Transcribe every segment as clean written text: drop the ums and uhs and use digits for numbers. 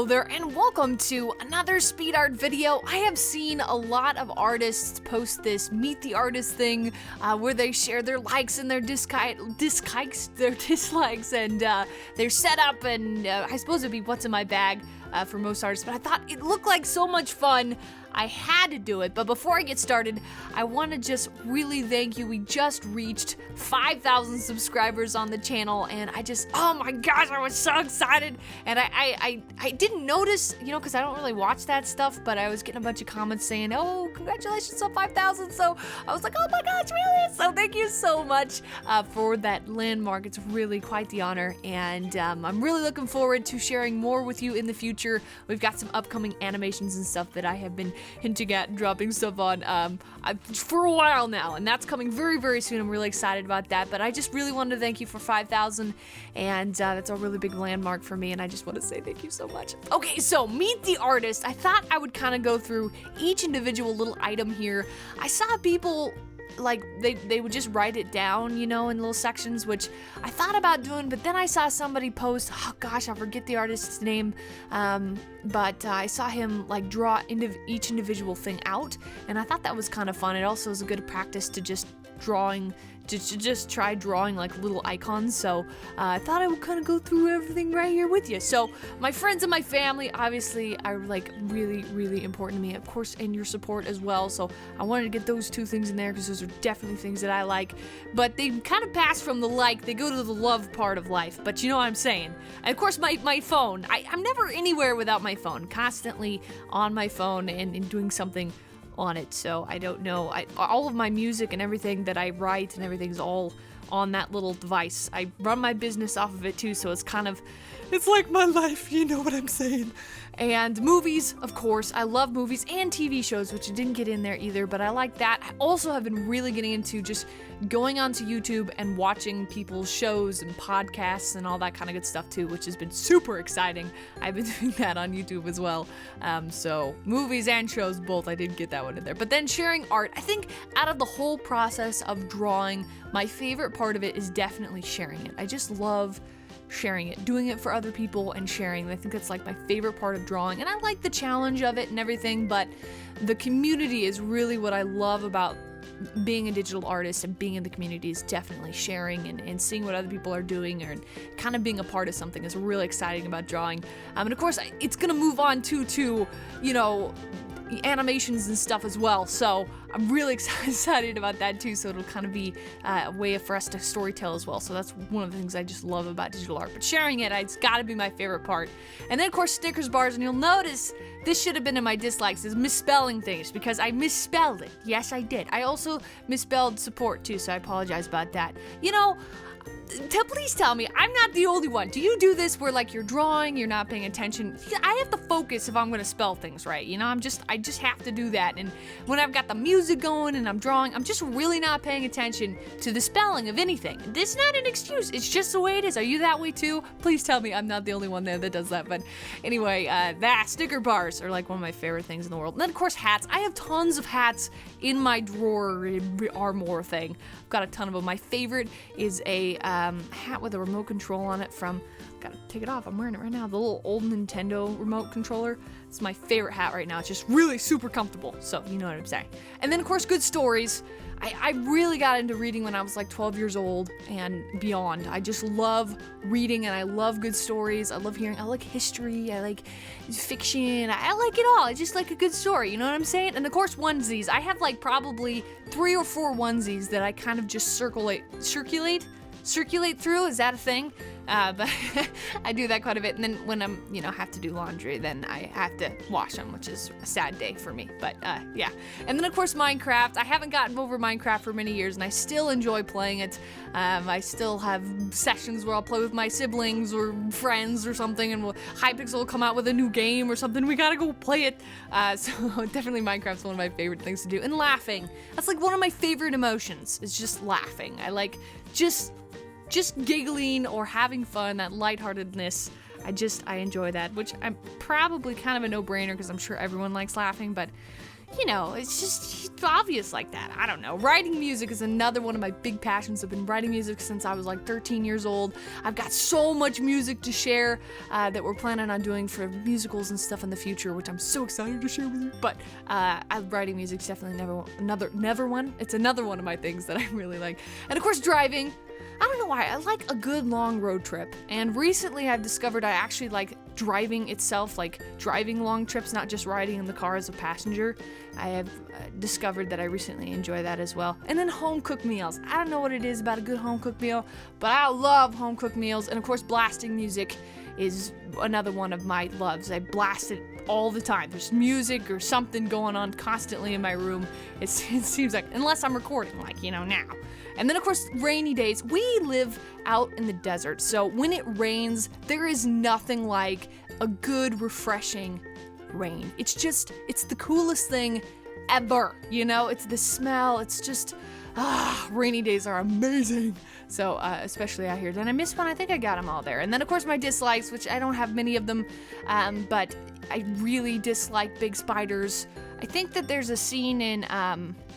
there, and welcome to another speed art video. I have seen a lot of artists post this Meet the Artist thing, where they share their likes and their dislikes, and their setup, and I suppose it'd be what's in my bag for most artists, but I thought it looked like so much fun. I had to do it, but before I get started, I want to just really thank you. We just reached 5,000 subscribers on the channel, and oh my gosh, I was so excited. And I didn't notice, because I don't really watch that stuff, but I was getting a bunch of comments saying, oh, congratulations on 5,000. So I was like, oh my gosh, really? So thank you so much for that landmark. It's really quite the honor, and I'm really looking forward to sharing more with you in the future. We've got some upcoming animations and stuff that I have been hinting at and dropping stuff on for a while now, and that's coming very, very soon. I'm really excited about that, but I just really wanted to thank you for 5,000, and that's a really big landmark for me, and I just want to say thank you so much. Okay, so Meet the Artist. I thought I would kind of go through each individual little item here. I saw people like they would just write it down, in little sections, which I thought about doing, but then I saw somebody post, oh gosh, I forget the artist's name, but I saw him like draw each individual thing out, and I thought that was kind of fun. It also is a good practice to just just try drawing like little icons, so I thought I would kind of go through everything right here with you. So my friends and my family obviously are like really, really important to me, of course, and your support as well, so I wanted to get those two things in there because those are definitely things that I like, but they kind of pass from the like, they go to the love part of life, but you know what I'm saying. And of course my phone, I'm never anywhere without my phone, constantly on my phone and doing something on it, so I don't know. All of my music and everything that I write and everything's all on that little device. I run my business off of it too, so it's like my life, you know what I'm saying. And movies, of course. I love movies and TV shows, which I didn't get in there either, but I like that. I also have been really getting into just going onto YouTube and watching people's shows and podcasts and all that kind of good stuff too, which has been super exciting. I've been doing that on YouTube as well. So movies and shows both, I did get that one in there. But then sharing art, I think out of the whole process of drawing, my favorite part of it is definitely sharing it. I just love sharing it, doing it for other people and sharing. I think that's like my favorite part of drawing, and I like the challenge of it and everything, but the community is really what I love about being a digital artist, and being in the community is definitely sharing and seeing what other people are doing, or kind of being a part of something is really exciting about drawing. And of course it's gonna move on to animations and stuff as well, so I'm really excited about that too, so it'll kind of be a way for us to storytell as well, so that's one of the things I just love about digital art. But sharing it's gotta be my favorite part. And then of course Snickers bars, and you'll notice this should have been in my dislikes, is misspelling things, because I misspelled it. Yes, I did. I also misspelled support too, so I apologize about that. Please tell me, I'm not the only one. Do you do this where like you're drawing, you're not paying attention? I have to focus if I'm gonna spell things right, I just have to do that. And when I've got the music going and I'm drawing, I'm just really not paying attention to the spelling of anything. This is not an excuse, it's just the way it is. Are you that way too? Please tell me I'm not the only one there that does that. But anyway, Snicker bars are like one of my favorite things in the world. And then of course hats. I have tons of hats in my drawer armoire thing. I've got a ton of them. My favorite is a hat with a remote control on it from, gotta take it off, I'm wearing it right now, the little old Nintendo remote controller. It's my favorite hat right now. It's just really super comfortable, so you know what I'm saying. And then of course good stories. I really got into reading when I was like 12 years old and beyond. I just love reading, and I love good stories. I like history, I like fiction, I like it all. I just like a good story, you know what I'm saying? And of course onesies. I have like probably 3 or 4 onesies that I kind of just circulate through. Is that a thing? But I do that quite a bit, and then when I'm, have to do laundry, then I have to wash them, which is a sad day for me, but yeah. And then of course Minecraft. I haven't gotten over Minecraft for many years, and I still enjoy playing it. I still have sessions where I'll play with my siblings or friends or something, and Hypixel will come out with a new game or something, we gotta go play it. So definitely Minecraft's one of my favorite things to do. And laughing. That's like one of my favorite emotions, is just laughing. I like just giggling or having fun, that lightheartedness. I enjoy that, which I'm probably kind of a no-brainer because I'm sure everyone likes laughing, but it's just obvious like that. I don't know. Writing music is another one of my big passions. I've been writing music since I was like 13 years old. I've got so much music to share that we're planning on doing for musicals and stuff in the future, which I'm so excited to share with you. But writing music is definitely another one. It's another one of my things that I really like. And of course, driving. I don't know why, I like a good long road trip, and recently I've discovered I actually like driving itself, like driving long trips, not just riding in the car as a passenger. I have discovered that I recently enjoy that as well. And then home-cooked meals. I don't know what it is about a good home-cooked meal, but I love home-cooked meals, and of course blasting music is another one of my loves. I blast it all the time. There's music or something going on constantly in my room. It seems like, unless I'm recording, like, now. And then, of course, rainy days. We live out in the desert, so when it rains, there is nothing like a good, refreshing rain. It's the coolest thing ever, It's the smell. It's just, rainy days are amazing. So, especially out here. Then I missed one. I think I got them all there. And then, of course, my dislikes, which I don't have many of them, but I really dislike big spiders. I think that there's a scene in,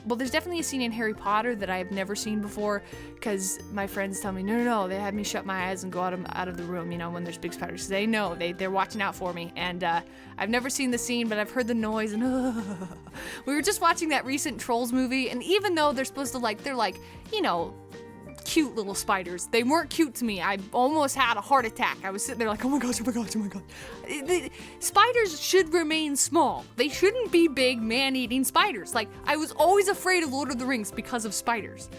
there's definitely a scene in Harry Potter that I have never seen before, because my friends tell me, no, they have me shut my eyes and go out of the room, when there's big spiders. They know, they're watching out for me, and I've never seen the scene, but I've heard the noise, and we were just watching that recent Trolls movie, and even though they're supposed to they're cute little spiders. They weren't cute to me. I almost had a heart attack. I was sitting there like, oh my gosh. The spiders should remain small. They shouldn't be big man-eating spiders. I was always afraid of Lord of the Rings because of spiders.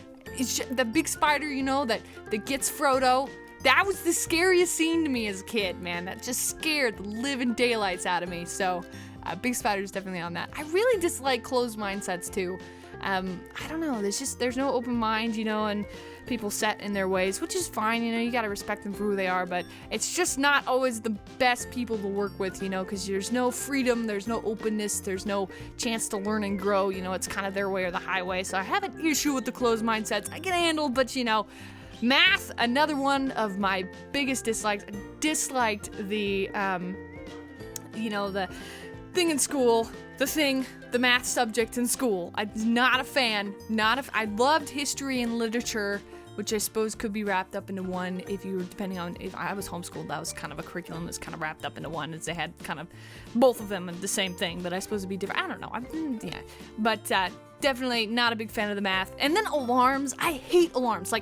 The big spider, that gets Frodo. That was the scariest scene to me as a kid, man. That just scared the living daylights out of me. So, big spiders definitely on that. I really dislike closed mindsets too. I don't know, there's no open mind, and people set in their ways, which is fine, you gotta respect them for who they are, but it's just not always the best people to work with, because there's no freedom, there's no openness, there's no chance to learn and grow, it's kind of their way or the highway. So I have an issue with the closed mindsets. I can handle, but math, another one of my biggest dislikes. I disliked the thing in school, the math subject in school. I'm not a fan. I loved history and literature, which I suppose could be wrapped up into one depending on if I was homeschooled. That was kind of a curriculum that's kind of wrapped up into one, as they had kind of both of them and the same thing, but I suppose it'd be different. I don't know. But definitely not a big fan of the math. And then alarms. I hate alarms.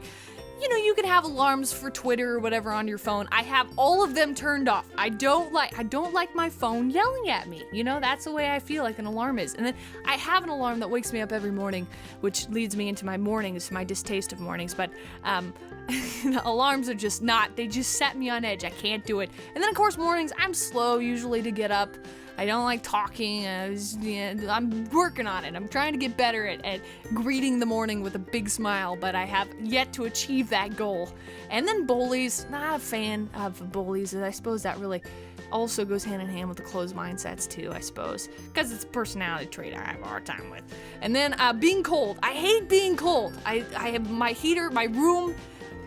You can have alarms for Twitter or whatever on your phone. I have all of them turned off. I don't like my phone yelling at me. That's the way I feel like an alarm is. And then I have an alarm that wakes me up every morning, which leads me into my mornings, my distaste of mornings. But the alarms are just they just set me on edge. I can't do it. And then, of course, mornings, I'm slow usually to get up. I don't like talking. I'm working on it. I'm trying to get better at greeting the morning with a big smile, but I have yet to achieve that goal. And then bullies, not a fan of bullies, and I suppose that really also goes hand in hand with the closed mindsets too, I suppose, because it's a personality trait I have a hard time with. And then being cold. I hate being cold. I have my heater, my room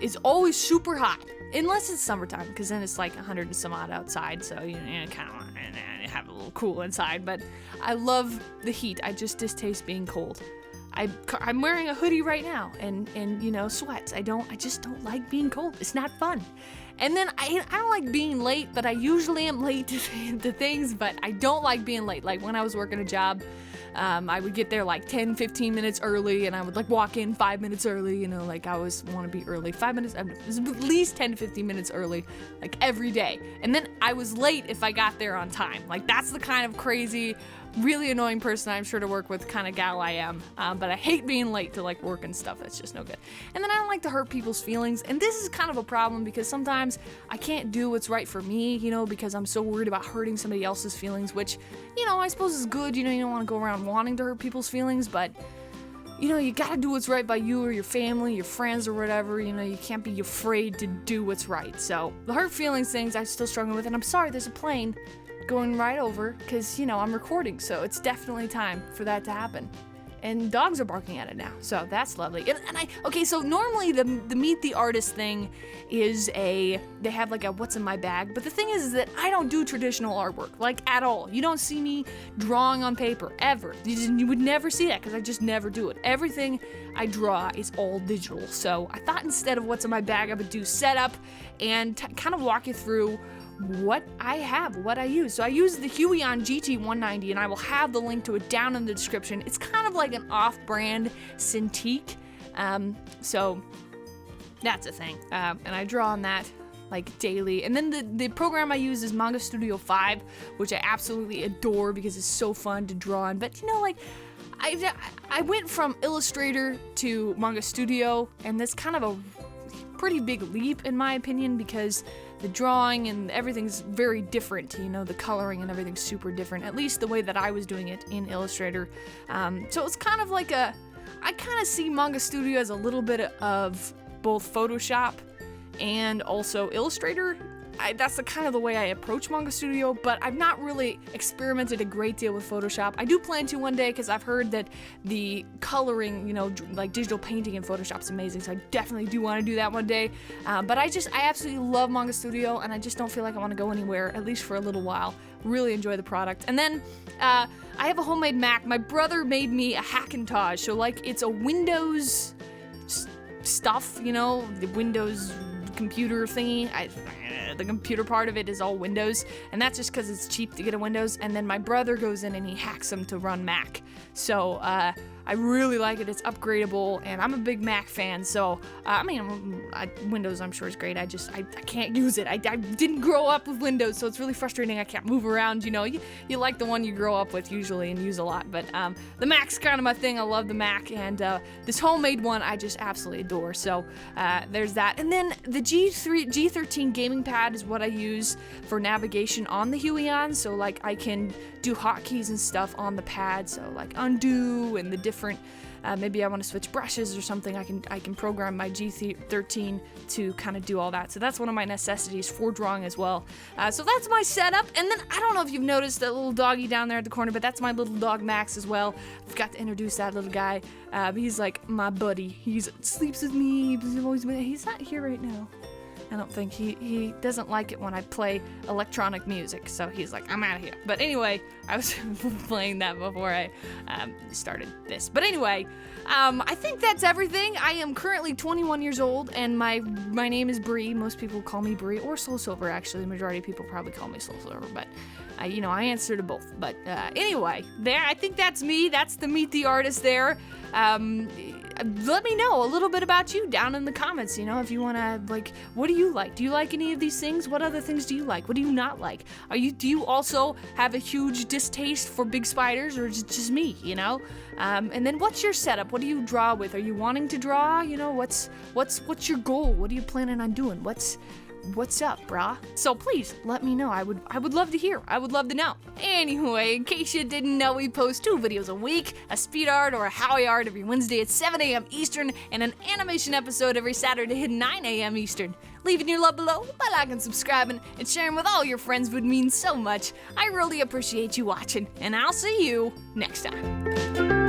is always super hot. Unless it's summertime, because then it's 100 and some odd outside, so you kind of want to have a little cool inside. But I love the heat. I just distaste being cold. I'm wearing a hoodie right now, and sweats. I just don't like being cold. It's not fun. And then I don't like being late, but I usually am late to things. But I don't like being late. When I was working a job, I would get there 10, 15 minutes early, and I would walk in 5 minutes early, I always want to be early. 5 minutes, at least 10 to 15 minutes early, every day. And then I was late if I got there on time. That's the kind of crazy, really annoying person I'm sure to work with kind of gal I am. But I hate being late to work and stuff. That's just no good. And then I don't like to hurt people's feelings. And this is kind of a problem because sometimes I can't do what's right for me, because I'm so worried about hurting somebody else's feelings, which, I suppose is good. You don't want to go around wanting to hurt people's feelings, but you gotta do what's right by you or your family, your friends or whatever. You can't be afraid to do what's right. So the hurt feelings things I'm still struggling with, and I'm sorry, there's a plane going right over because, I'm recording, so it's definitely time for that to happen. and dogs are barking at it now, so that's lovely. So normally the Meet the Artist thing is they have like a what's in my bag, but the thing is that I don't do traditional artwork, like at all. You don't see me drawing on paper, ever. You would never see that, because I just never do it. Everything I draw is all digital, so I thought instead of what's in my bag, I would do setup and kind of walk you through what I have, what I use. So I use the Huion GT190, and I will have the link to it down in the description. It's kind of like an off-brand Cintiq, so that's a thing. And I draw on that like daily. And then the program I use is Manga Studio 5, which I absolutely adore because it's so fun to draw on. But I went from Illustrator to Manga Studio, and that's kind of a pretty big leap in my opinion, because the drawing and everything's very different. The coloring and everything's super different, at least the way that I was doing it in Illustrator. So it's kind of like I kind of see Manga Studio as a little bit of both Photoshop and also Illustrator. That's the way I approach Manga Studio, but I've not really experimented a great deal with Photoshop. I do plan to one day, because I've heard that the coloring, like digital painting in Photoshop's amazing, so I definitely do want to do that one day. But I absolutely love Manga Studio, and I just don't feel like I want to go anywhere, at least for a little while. Really enjoy the product. And then I have a homemade Mac. My brother made me a Hackintosh, so like it's a Windows stuff, the Windows computer thingy. The computer part of it is all Windows, and that's just because it's cheap to get a Windows, and then my brother goes in and he hacks them to run Mac. So I really like it. It's upgradable, and I'm a big Mac fan, so Windows I'm sure is great. I can't use it. I didn't grow up with Windows, so it's really frustrating. I can't move around. You like the one you grow up with usually and use a lot, but the Mac's kind of my thing. I love the Mac, and this homemade one I just absolutely adore. So there's that. And then the G13 gaming pad is what I use for navigation on the Huion, so like I can do hotkeys and stuff on the pad, so like undo and the different maybe I want to switch brushes or something. I can program my G13 to kind of do all that. So that's one of my necessities for drawing as well. So that's my setup. And then I don't know if you've noticed that little doggy down there at the corner, but that's my little dog Max as well. I forgot to introduce that little guy. He's like my buddy. He sleeps with me. He's not here right now. I don't think he doesn't like it when I play electronic music, so he's like, I'm out of here. But anyway, I was playing that before I started this. But anyway, I think that's everything. I am currently 21 years old, and my name is Bree. Most people call me Bree, or Soul Silver, actually. The majority of people probably call me Soul Silver, but I answer to both. But anyway, I think that's me. That's the Meet the Artist there. Let me know a little bit about you down in the comments, if you want to, what do you like? Do you like any of these things? What other things do you like? What do you not like? Do you also have a huge distaste for big spiders, or is it just me, And then what's your setup? What do you draw with? Are you wanting to draw? What's your goal? What are you planning on doing? What's up, brah? So please let me know. I would love to hear. I would love to know. Anyway, in case you didn't know, we post 2 videos a week, a speed art or a Howie art every Wednesday at 7 a.m. Eastern, and an animation episode every Saturday at 9 a.m. Eastern. Leaving your love below by liking, subscribing, and sharing with all your friends would mean so much. I really appreciate you watching, and I'll see you next time.